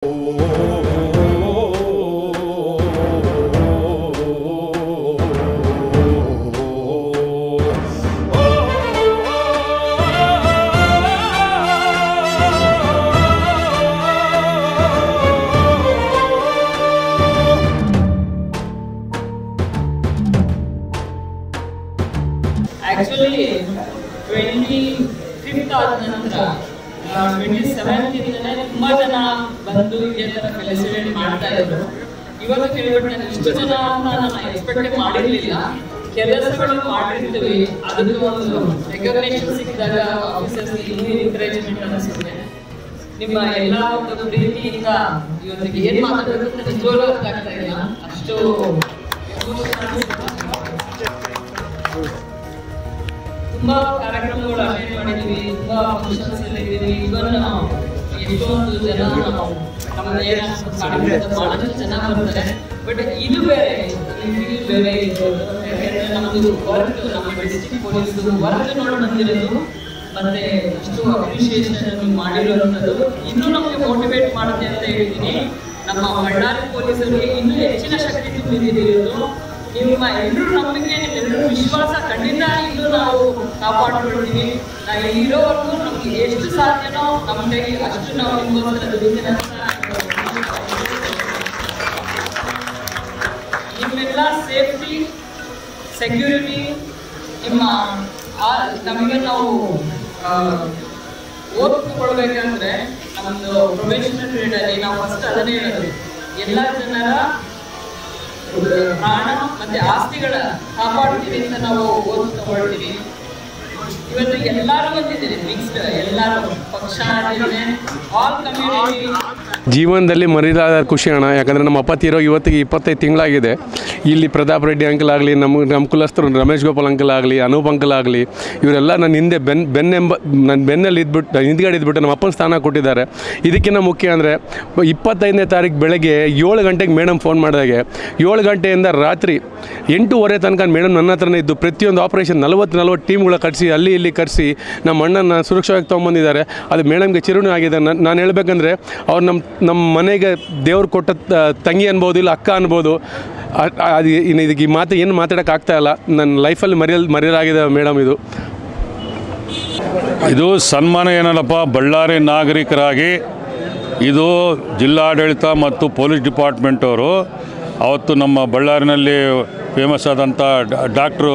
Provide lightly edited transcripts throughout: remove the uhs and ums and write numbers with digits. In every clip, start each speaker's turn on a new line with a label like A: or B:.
A: Actually, 25th ಆದ ನಂತರ 27th ಇಂದನೇ ತುಂಬಾ ಜನ ಬಂದು ಇದೇ ತರ ಫೆಲಿಸಿಟೇಟ್ ಮಾಡ್ತಾ ಇದ್ರು. ಇವತ್ತು ಕೇಳ್ಬಿಟ್ಟು ನಾನು ಇಷ್ಟು ಜನ ಅಂತ ನಾನು ಎಕ್ಸ್ಪೆಕ್ಟ್ ಮಾಡಿರ್ಲಿಲ್ಲ. ಕೆಲಸಗಳು ಮಾಡಿರ್ತೀವಿ, ಅದಕ್ಕೆ ಒಂದು ರೆಕಗ್ನೇಷನ್ ಸಿಕ್ಕಿದಾಗ ಆಫೀಸರ್ಸ್ ಇನ್ನೂ ಎನ್ಕರೇಜ್ಮೆಂಟ್ ಅನಿಸುತ್ತೆ. ನಿಮ್ಮ ಎಲ್ಲ ಒಂದು ಪ್ರೀತಿಯಿಂದ ಇವತ್ತಿಗೆ ಏನ್ ಮಾತಾಡಬೇಕು ಅಂತ ನಿಜವಾಗ್ಲೂ ಅರ್ಥ ಆಗ್ತಾ ಇಲ್ಲ. ಅಷ್ಟು ತುಂಬಾ ಕಾರ್ಯಕ್ರಮಗಳು ಅಟೆಂಡ್ ಮಾಡಿದೀವಿ, ತುಂಬಾ ಫಂಕ್ಷನ್ಸ್ ಅಲ್ಲಿ ಇದ್ದೀವಿ. ಇವನ್ ಎಷ್ಟೊಂದು ಜನ ಬಹಳಷ್ಟು ಜನ ಬರ್ತಾರೆ. ಬಟ್ ಇದು ಬೇರೆ, ಬೇರೆ ಯಾಕಂದ್ರೆ ನಮ್ದು ವರ್ಕ್, ನಮ್ಮ ಡಿಸ್ಟ್ರಿಕ್ಟ್ ಪೊಲೀಸ್ ವರ್ಕ್ ನೋಡಿ ಬಂದಿರೋದು, ಮತ್ತೆ ಅಷ್ಟು ಅಪ್ರಿಷಿಯೇಷನ್ ಮಾಡಿರುವಂಥದ್ದು ಇನ್ನೂ ನಮಗೆ ಮೋಟಿವೇಟ್ ಮಾಡುತ್ತೆ ಅಂತ ಹೇಳ್ತೀನಿ. ನಮ್ಮ ಬಳ್ಳಾರಿ ಪೊಲೀಸರಿಗೆ ಇನ್ನೂ ಹೆಚ್ಚಿನ ಶಕ್ತಿ ತುಂಬಿದಿರೋದು ನಿಮ್ಮ ಎಲ್ಲರೂ ನಂಬಿಕೆ, ಎಲ್ಲರೂ ವಿಶ್ವಾಸ ಖಂಡಿತ ಇನ್ನೂ ನಾವು ಕಾಪಾಡ್ಕೊಳ್ತೀವಿ. ನಾವು ಇರೋವರೆಗೂ ನಮ್ಗೆ ಎಷ್ಟು ಸಾಧ್ಯನೋ ನಮ್ಮ ಕೈಗೆ ಅಷ್ಟು ನಾವು ನಿಮ್ಗೋಸ್ಕರ ದುಡಿತೀನಿ. ನಿಮ್ಮೆಲ್ಲ ಸೇಫ್ಟಿ, ಸೆಕ್ಯೂರಿಟಿ, ನಿಮ್ಮ ನಮಗೆ ನಾವು ಓದ್ಕೊಳ್ಬೇಕಂದ್ರೆ ನಮ್ಮದು ಪ್ರೊಫೆಷನಲ್ ಫೀಲ್ಡ್ ಅಲ್ಲಿ ನಾವು ಫಸ್ಟ್ ಅದನ್ನೇ ಹೇಳೋದು, ಎಲ್ಲ ಜನರ ಪ್ರಾಣ ಮತ್ತೆ ಆಸ್ತಿಗಳ ಕಾಪಾಡ್ತೀವಿ ಅಂತ ನಾವು ಓದ್ ತಗೊಳ್ತೀವಿ. ಇವತ್ತು ಎಲ್ಲರೂ ಬಂದಿದ್ದೀರಿ, ಮಿಕ್ಸ್ಡ್, ಎಲ್ಲರೂ ಪಕ್ಷ ಆಲ್ ಕಮ್ಯುನಿಟಿ.
B: ಜೀವನದಲ್ಲಿ ಮರಿಲಾದ ಖುಷಿ ಅಣ್ಣ. ಯಾಕಂದರೆ ನಮ್ಮ ಅಪ್ಪ ತೀರೋ ಇವತ್ತಿಗೆ 25 ತಿಂಗಳಾಗಿದೆ. ಇಲ್ಲಿ ಪ್ರತಾಪ್ ರೆಡ್ಡಿ ಅಂಕಲ್ ಆಗಲಿ, ನಮ್ಮ ಕುಲಸ್ಥರು ರಮೇಶ್ ಗೋಪಾಲ್ ಅಂಕಲ್ ಆಗಲಿ, ಅನೂಪ್ ಅಂಕಲ್ ಆಗಲಿ, ಇವರೆಲ್ಲ ನನ್ನ ಹಿಂದೆ ನನ್ನ ಬೆನ್ನಲ್ಲಿ ಇದ್ಬಿಟ್ಟು ಹಿಂದ್ಗಡೆ ಇದ್ಬಿಟ್ಟು ನಮ್ಮ ಅಪ್ಪನ ಸ್ಥಾನ ಕೊಟ್ಟಿದ್ದಾರೆ. ಇದಕ್ಕಿಂತ ಮುಖ್ಯ ಅಂದರೆ 25ನೇ ತಾರೀಕು ಬೆಳಗ್ಗೆ 7 ಗಂಟೆಗೆ ಮೇಡಮ್ ಫೋನ್ ಮಾಡಿದಾಗೆ 7 ಗಂಟೆಯಿಂದ ರಾತ್ರಿ 8:30 ತನಕ ಮೇಡಮ್ ನನ್ನ ಹತ್ರನೇ ಇದ್ದು ಪ್ರತಿಯೊಂದು ಆಪ್ರೇಷನ್ 40 ಟೀಮ್ಗಳ ಕರೆಸಿ ಅಲ್ಲಿ ಇಲ್ಲಿ ಕರೆಸಿ ನಮ್ಮ ಅಣ್ಣನ ಸುರಕ್ಷವಾಗಿ ತೊಗೊಂಬಂದಿದ್ದಾರೆ. ಅದು ಮೇಡಮ್ಗೆ ಚಿರುಣಿ ಆಗಿದೆ. ನಾನು ಹೇಳ್ಬೇಕಂದ್ರೆ ಅವ್ರು ನಮ್ಮ ಮನೆಗೆ ದೇವ್ರು ಕೊಟ್ಟ ತಂಗಿ ಅನ್ಬೋದು, ಇಲ್ಲ ಅಕ್ಕ ಅನ್ಬೋದು. ಅದು ಇದಕ್ಕೆ ಈ ಮಾತು ಏನು ಮಾತಾಡೋಕ್ಕಾಗ್ತಾ ಇಲ್ಲ. ನನ್ನ ಲೈಫಲ್ಲಿ ಮರೆಯಲಾಗಿದೆ ಮೇಡಮ್.
C: ಇದು ಸನ್ಮಾನ ಏನಲ್ಲಪ್ಪ, ಬಳ್ಳಾರಿ ನಾಗರಿಕರಾಗಿ ಇದು ಜಿಲ್ಲಾಡಳಿತ ಮತ್ತು ಪೊಲೀಸ್ ಡಿಪಾರ್ಟ್ಮೆಂಟ್ ಅವರು ಅವತ್ತು ನಮ್ಮ ಬಳ್ಳಾರಿನಲ್ಲಿ ಫೇಮಸ್ ಆದಂಥ ಡಾಕ್ಟ್ರು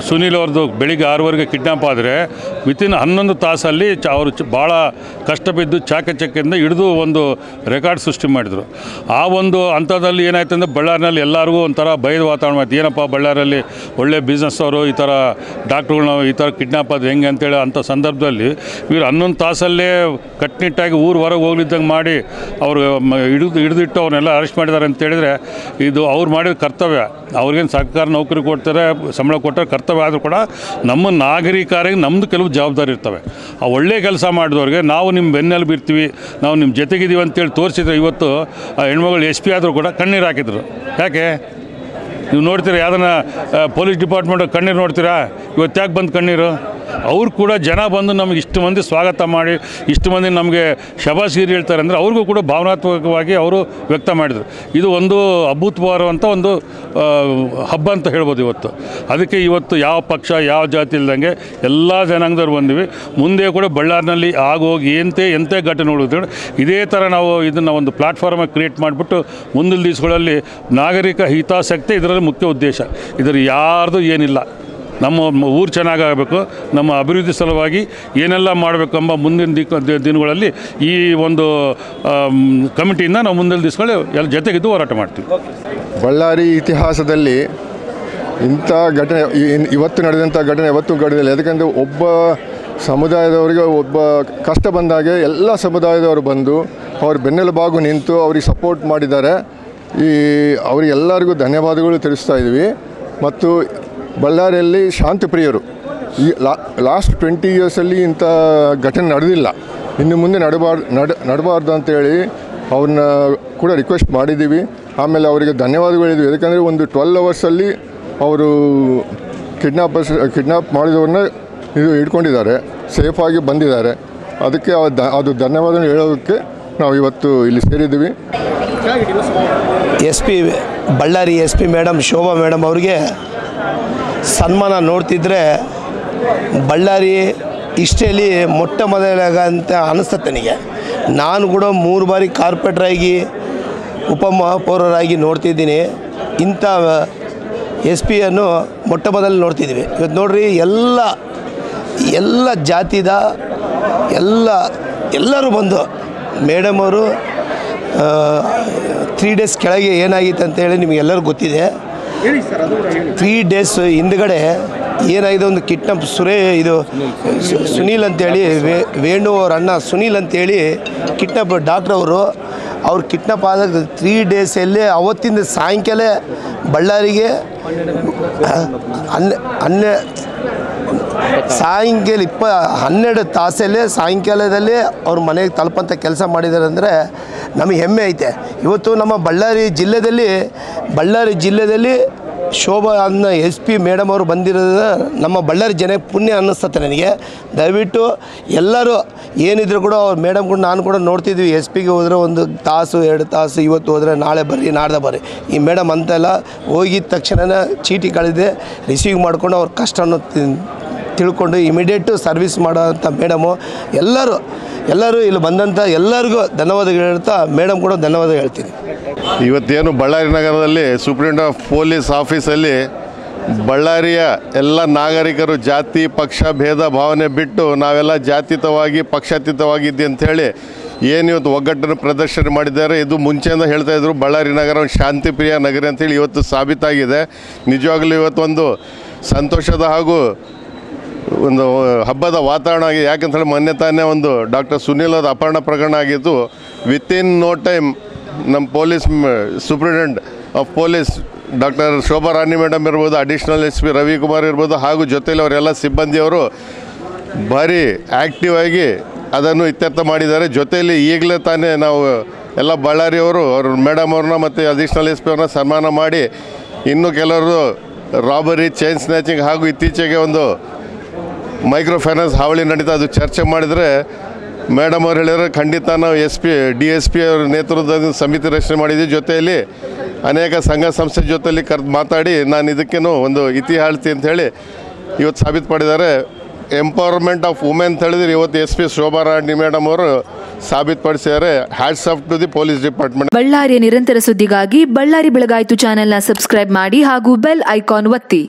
C: ಸುನೀಲ್ ಅವ್ರದ್ದು ಬೆಳಿಗ್ಗೆ 6 ಕಿಡ್ನಾಪ್ ಆದರೆ ವಿತಿನ್ 11 ತಾಸಲ್ಲಿ ಅವರು ಭಾಳ ಕಷ್ಟ ಬಿದ್ದು ಚಾಕಚಕ್ಯದಿಂದ ಹಿಡಿದು ಒಂದು ರೆಕಾರ್ಡ್ ಸೃಷ್ಟಿ ಮಾಡಿದರು. ಆ ಒಂದು ಹಂತದಲ್ಲಿ ಏನಾಯ್ತು ಅಂದರೆ ಬಳ್ಳಾರಿನಲ್ಲಿ ಎಲ್ಲರಿಗೂ ಒಂಥರ ಭಯದ ವಾತಾವರಣ ಆಯ್ತು. ಏನಪ್ಪ ಬಳ್ಳಾರಿಯಲ್ಲಿ ಒಳ್ಳೆ ಬಿಸ್ನೆಸ್ ಅವರು ಈ ಥರ ಡಾಕ್ಟ್ರುಗಳನ್ನ ಈ ಥರ ಕಿಡ್ನಾಪ್ ಅದು ಹೆಂಗೆ ಅಂತೇಳಿ ಅಂಥ ಸಂದರ್ಭದಲ್ಲಿ ಇವರು 11 ತಾಸಲ್ಲೇ ಕಟ್ಟುನಿಟ್ಟಾಗಿ ಊರು ಹೊರಗೆ ಹೋಗ್ಲಿದ್ದಂಗೆ ಮಾಡಿ ಅವರು ಹಿಡಿದಿಟ್ಟು ಅವ್ರನ್ನೆಲ್ಲ ಅರೆಸ್ಟ್ ಮಾಡಿದ್ದಾರೆ ಅಂತ ಹೇಳಿದರೆ ಇದು ಅವ್ರು ಮಾಡಿದ ಕರ್ತವ್ಯ. ಅವ್ರಿಗೇನು ಸರ್ಕಾರ ನೌಕರಿ ಕೊಡ್ತಾರೆ, ಸಂಬಳ ಕೊಟ್ಟರೆ ಕರ್ತವ್ಯ ಆದರೂ ಕೂಡ ನಮ್ಮ ನಾಗರಿಕರಿಗೆ ನಮ್ಮದು ಕೆಲವು ಜವಾಬ್ದಾರಿ ಇರ್ತವೆ. ಆ ಒಳ್ಳೆಯ ಕೆಲಸ ಮಾಡಿದವ್ರಿಗೆ ನಾವು ನಿಮ್ಮ ಬೆನ್ನೆಲುಬು ಇರ್ತೀವಿ, ನಾವು ನಿಮ್ಮ ಜೊತೆಗಿದ್ದೀವಿ ಅಂತೇಳಿ ತೋರಿಸಿದ್ರೆ ಇವತ್ತು ಆ ಹೆಣ್ಮಗಳು SP ಆದರೂ ಕೂಡ ಕಣ್ಣೀರು ಹಾಕಿದ್ರು. ಯಾಕೆ ನೀವು ನೋಡ್ತೀರಾ, ಯಾವುದನ್ನ ಪೊಲೀಸ್ ಡಿಪಾರ್ಟ್ಮೆಂಟ್ ಕಣ್ಣೀರು ನೋಡ್ತೀರಾ? ಇವತ್ತು ಯಾಕೆ ಬಂದು ಕಣ್ಣೀರು? ಅವ್ರು ಕೂಡ ಜನ ಬಂದು ನಮಗೆ ಇಷ್ಟು ಮಂದಿ ಸ್ವಾಗತ ಮಾಡಿ ಇಷ್ಟು ಮಂದಿ ನಮಗೆ ಶಬಾಸ್ಗಿರಿ ಹೇಳ್ತಾರೆ ಅಂದರೆ ಅವ್ರಿಗೂ ಕೂಡ ಭಾವನಾತ್ಮಕವಾಗಿ ಅವರು ವ್ಯಕ್ತ ಮಾಡಿದರು. ಇದು ಒಂದು ಅಭೂತಪೂರ್ವವಂಥ ಒಂದು ಹಬ್ಬ ಅಂತ ಹೇಳ್ಬೋದು ಇವತ್ತು. ಅದಕ್ಕೆ ಇವತ್ತು ಯಾವ ಪಕ್ಷ ಯಾವ ಜಾತಿ ಇಲ್ದಂಗೆ ಎಲ್ಲ ಜನಾಂಗದವ್ರು ಬಂದಿವಿ. ಮುಂದೆ ಕೂಡ ಬಳ್ಳಾರಿನಲ್ಲಿ ಆಗೋಗಿ ಎಂಥ ಘಟನೆ ನೋಡಿದ್ರು ಇದೇ ಥರ ನಾವು ಇದನ್ನು ಒಂದು ಪ್ಲಾಟ್ಫಾರ್ಮಾಗಿ ಕ್ರಿಯೇಟ್ ಮಾಡಿಬಿಟ್ಟು ಮುಂದಿನ ದಿವಸಗಳಲ್ಲಿ ನಾಗರಿಕ ಹಿತಾಸಕ್ತಿ ಇದರಲ್ಲಿ ಮುಖ್ಯ ಉದ್ದೇಶ. ಇದರ ಯಾರ್ದು ಏನಿಲ್ಲ. ನಮ್ಮ ಊರು ಚೆನ್ನಾಗಾಗಬೇಕು, ನಮ್ಮ ಅಭಿವೃದ್ಧಿ ಸಲುವಾಗಿ ಏನೆಲ್ಲ ಮಾಡಬೇಕೆಂಬ ಮುಂದಿನ ದಿನಗಳಲ್ಲಿ ಈ ಒಂದು ಕಮಿಟಿಯಿಂದ ನಾವು ಮುಂದಿನ ದಿವಸಗಳು ಎಲ್ಲ ಜೊತೆಗಿದ್ದು ಹೋರಾಟ ಮಾಡ್ತೀವಿ.
D: ಬಳ್ಳಾರಿ ಇತಿಹಾಸದಲ್ಲಿ ಇಂಥ ಘಟನೆ ಇವತ್ತು ನಡೆದಂಥ ಘಟನೆ ಯಾವತ್ತೂ ನಡೆದಿಲ್ಲ. ಯಾಕಂದರೆ ಒಬ್ಬ ಸಮುದಾಯದವರಿಗೆ ಒಬ್ಬ ಕಷ್ಟ ಬಂದಾಗೆ ಎಲ್ಲ ಸಮುದಾಯದವರು ಬಂದು ಅವ್ರ ಬೆನ್ನೆಲುಬಾಗು ನಿಂತು ಅವ್ರಿಗೆ ಸಪೋರ್ಟ್ ಮಾಡಿದ್ದಾರೆ. ಅವರಿಗೆಲ್ಲರಿಗೂ ಧನ್ಯವಾದಗಳು ತಿಳಿಸ್ತಾ ಇದ್ದೀವಿ. ಮತ್ತು ಬಳ್ಳಾರಿಯಲ್ಲಿ ಶಾಂತಿಪ್ರಿಯರು. ಈ ಲಾಸ್ಟ್ 20 ಇಯರ್ಸಲ್ಲಿ ಇಂಥ ಘಟನೆ ನಡೆದಿಲ್ಲ. ಇನ್ನು ಮುಂದೆ ನಡಬಾರ್ದು ಅಂತೇಳಿ ಅವ್ರನ್ನ ಕೂಡ ರಿಕ್ವೆಸ್ಟ್ ಮಾಡಿದ್ದೀವಿ. ಆಮೇಲೆ ಅವರಿಗೆ ಧನ್ಯವಾದಗಳು ಹೇಳಿದ್ವಿ. ಯಾಕಂದರೆ ಒಂದು 12 ಅವರ್ಸಲ್ಲಿ ಅವರು ಕಿಡ್ನಾಪ್ ಮಾಡಿದವ್ರನ್ನ ಹಿಡ್ಕೊಂಡಿದ್ದಾರೆ, ಸೇಫಾಗಿ ಬಂದಿದ್ದಾರೆ. ಅದಕ್ಕೆ ಅದು ಧನ್ಯವಾದ ಹೇಳೋದಕ್ಕೆ ನಾವು ಇವತ್ತು ಇಲ್ಲಿ ಸೇರಿದ್ದೀವಿ.
E: Ballari S P madam Shobha madam ಅವ್ರಿಗೆ ಸನ್ಮಾನ ನೋಡ್ತಿದ್ರೆ ಬಳ್ಳಾರಿ ಹಿಸ್ಟ್ರಿಯಲ್ಲಿ ಮೊಟ್ಟ ಮೊದಲಾಗ ಅಂತ ಅನಿಸ್ತದೆ ನನಗೆ. ನಾನು ಕೂಡ 3 ಬಾರಿ ಕಾರ್ಪೊರೇಟ್ರಾಗಿ ಉಪಮಹಾಪೌರರಾಗಿ ನೋಡ್ತಿದ್ದೀನಿ. ಇಂಥ ಎಸ್ ಪಿಯನ್ನು ಮೊಟ್ಟ ಮೊದಲು ನೋಡ್ತಿದ್ವಿ. ಇವತ್ತು ನೋಡ್ರಿ, ಎಲ್ಲ ಜಾತಿದ ಎಲ್ಲರೂ ಬಂದು ಮೇಡಮ್ ಅವರು 3 ಡೇಸ್ ಕೆಳಗೆ ಏನಾಗಿತ್ತು ಅಂತೇಳಿ ನಿಮಗೆಲ್ಲರಿಗೂ ಗೊತ್ತಿದೆ. 3 ಡೇಸ್ ಹಿಂದ್ಗಡೆ ಏನಾಗಿದೆ, ಒಂದು ಕಿಡ್ನಾಪ್ ಸುನೀಲ್ ಅಂತೇಳಿ, ವೇಣು ಅವ್ರ ಅಣ್ಣ ಸುನೀಲ್ ಅಂತೇಳಿ ಕಿಡ್ನಾಪ್ ಡಾಕ್ಟ್ರ್ ಅವ್ರು ಕಿಡ್ನಾಪ್ ಆದಾಗ 3 ಡೇಸಲ್ಲೇ ಅವತ್ತಿಂದ ಸಾಯಂಕಾಲ ಬಳ್ಳಾರಿಗೆ ಸಾಯಂಕಾಲ 12 ತಾಸಲ್ಲೇ ಸಾಯಂಕಾಲದಲ್ಲಿ ಅವ್ರ ಮನೆಗೆ ತಲುಪಂಥ ಕೆಲಸ ಮಾಡಿದ್ದಾರೆ ಅಂದರೆ ನಮಗೆ ಹೆಮ್ಮೆ ಐತೆ. ಇವತ್ತು ನಮ್ಮ ಬಳ್ಳಾರಿ ಜಿಲ್ಲೆಯಲ್ಲಿ ಶೋಭಾ ಅನ್ನ ಎಸ್ ಪಿ ಮೇಡಮ್ ಅವರು ಬಂದಿರೋದು ನಮ್ಮ ಬಳ್ಳಾರಿ ಜನಕ್ಕೆ ಪುಣ್ಯ ಅನ್ನಿಸ್ತದೆ ನನಗೆ. ದಯವಿಟ್ಟು ಎಲ್ಲರೂ ಏನಿದ್ರು ಕೂಡ ಅವ್ರು ಮೇಡಮ್ ಕೂಡ ನಾನು ಕೂಡ ನೋಡ್ತಿದ್ವಿ. ಎಸ್ ಪಿಗೆ ಹೋದರೆ 1 ತಾಸು 2 ತಾಸು, ಇವತ್ತು ಹೋದರೆ ನಾಳೆ ಬರ್ರಿ ನಾಡ್ದೆ ಬರ್ರಿ. ಈ ಮೇಡಮ್ ಅಂತೆಲ್ಲ ಹೋಗಿದ ತಕ್ಷಣ ಚೀಟಿ ಕಳೆದೆ ರಿಸೀವ್ ಮಾಡ್ಕೊಂಡು ಅವ್ರ ಕಷ್ಟವನ್ನು ತಿಳ್ಕೊಂಡು ಇಮಿಡಿಯೇಟು ಸರ್ವಿಸ್ ಮಾಡೋಂಥ ಮೇಡಮು. ಎಲ್ಲರೂ ಇಲ್ಲಿ ಬಂದಂಥ ಎಲ್ಲರಿಗೂ ಧನ್ಯವಾದಗಳು ಹೇಳ್ತಾ ಮೇಡಮ್ ಕೂಡ ಧನ್ಯವಾದ ಹೇಳ್ತೀನಿ.
F: ಇವತ್ತೇನು ಬಳ್ಳಾರಿ ನಗರದಲ್ಲಿ ಸೂಪ್ರಿಂಟೆಂಡೆಂಟ್ ಆಫ್ ಪೊಲೀಸ್ ಆಫೀಸಲ್ಲಿ ಬಳ್ಳಾರಿಯ ಎಲ್ಲ ನಾಗರಿಕರು ಜಾತಿ ಪಕ್ಷ ಭೇದ ಭಾವನೆ ಬಿಟ್ಟು ನಾವೆಲ್ಲ ಜಾತ್ಯತೀತವಾಗಿ ಪಕ್ಷಾತೀತವಾಗಿದ್ದೆ ಅಂಥೇಳಿ ಏನು ಇವತ್ತು ಒಗ್ಗಟ್ಟನ್ನು ಪ್ರದರ್ಶನ ಮಾಡಿದ್ದಾರೆ. ಇದು ಮುಂಚೆಯಿಂದ ಹೇಳ್ತಾಯಿದ್ರು ಬಳ್ಳಾರಿ ನಗರ ಒಂದು ಶಾಂತಿಪ್ರಿಯ ನಗರ ಅಂಥೇಳಿ ಇವತ್ತು ಸಾಬೀತಾಗಿದೆ. ನಿಜವಾಗಲೂ ಇವತ್ತೊಂದು ಸಂತೋಷದ ಹಾಗೂ ಒಂದು ಹಬ್ಬದ ವಾತಾವರಣ ಆಗಿದೆ. ಯಾಕಂತೇಳಿ ಮೊನ್ನೆ ತಾನೇ ಒಂದು ಡಾಕ್ಟರ್ ಸುನೀಲ್ ಅವರ ಅಪಹರಣ ಪ್ರಕರಣ ಆಗಿತ್ತು. ವಿತಿನ್ ನೋ ಟೈಮ್ ನಮ್ಮ police superintendent of police doctor Shobha Rani madam ಇರ್ಬೋದು, ಅಡಿಷ್ನಲ್ ಎಸ್ ಪಿ ರವಿಕುಮಾರ್ ಇರ್ಬೋದು, ಹಾಗೂ ಜೊತೆಯಲ್ಲಿ ಅವರೆಲ್ಲ ಸಿಬ್ಬಂದಿಯವರು ಭಾರಿ ಆ್ಯಕ್ಟಿವ್ ಆಗಿ ಅದನ್ನು ಇತ್ಯರ್ಥ ಮಾಡಿದ್ದಾರೆ. ಜೊತೆಯಲ್ಲಿ ಈಗಲೇ ತಾನೇ ನಾವು ಎಲ್ಲ ಬಳ್ಳಾರಿಯವರು ಅವ್ರ ಮೇಡಮ್ ಅವ್ರನ್ನ ಮತ್ತು ಅಡಿಷ್ನಲ್ ಎಸ್ ಪಿ ಅವ್ರನ್ನ ಸನ್ಮಾನ ಮಾಡಿ, ಇನ್ನೂ ಕೆಲವರು ರಾಬರಿ, ಚೈನ್ ಸ್ನ್ಯಾಚಿಂಗ್ ಹಾಗೂ ಇತ್ತೀಚೆಗೆ ಒಂದು ಮೈಕ್ರೋ ಫೈನಾನ್ಸ್ ಹಾವಳಿ ನಡೀತಾ, ಅದು ಚರ್ಚೆ ಮಾಡಿದರೆ ಮೇಡಮ್ ಅವ್ರು ಹೇಳಿದ್ರೆ ಖಂಡಿತ ನಾವು DSP ಅವ್ರ ನೇತೃತ್ವದ ಸಮಿತಿ ರಚನೆ ಮಾಡಿದ್ವಿ. ಜೊತೆಯಲ್ಲಿ ಅನೇಕ ಸಂಘ ಸಂಸ್ಥೆ ಜೊತೆಯಲ್ಲಿ ಮಾತಾಡಿ ನಾನು ಇದಕ್ಕೇನು ಒಂದು ಇತಿಹಾಸ ಹೇಳ್ತೀನಿ ಅಂಥೇಳಿ ಇವತ್ತು ಸಾಬೀತುಪಡಿದ್ದಾರೆ. ಎಂಪವರ್ಮೆಂಟ್ ಆಫ್ ವುಮೆನ್ ಅಂತ ಹೇಳಿದ್ರೆ ಇವತ್ತು SP ಶೋಭಾ ರಾಣಿ ಮೇಡಮ್ ಅವರು ಸಾಬೀತುಪಡಿಸಿದ್ದಾರೆ. Hats off to the police department.
G: ಬಳ್ಳಾರಿಯ ನಿರಂತರ ಸುದ್ದಿಗಾಗಿ ಬಳ್ಳಾರಿ ಬೆಳಗಾಯಿತು ಚಾನೆಲ್ನ ಸಬ್ಸ್ಕ್ರೈಬ್ ಮಾಡಿ ಹಾಗೂ ಬೆಲ್ ಐಕಾನ್ ಒತ್ತಿ.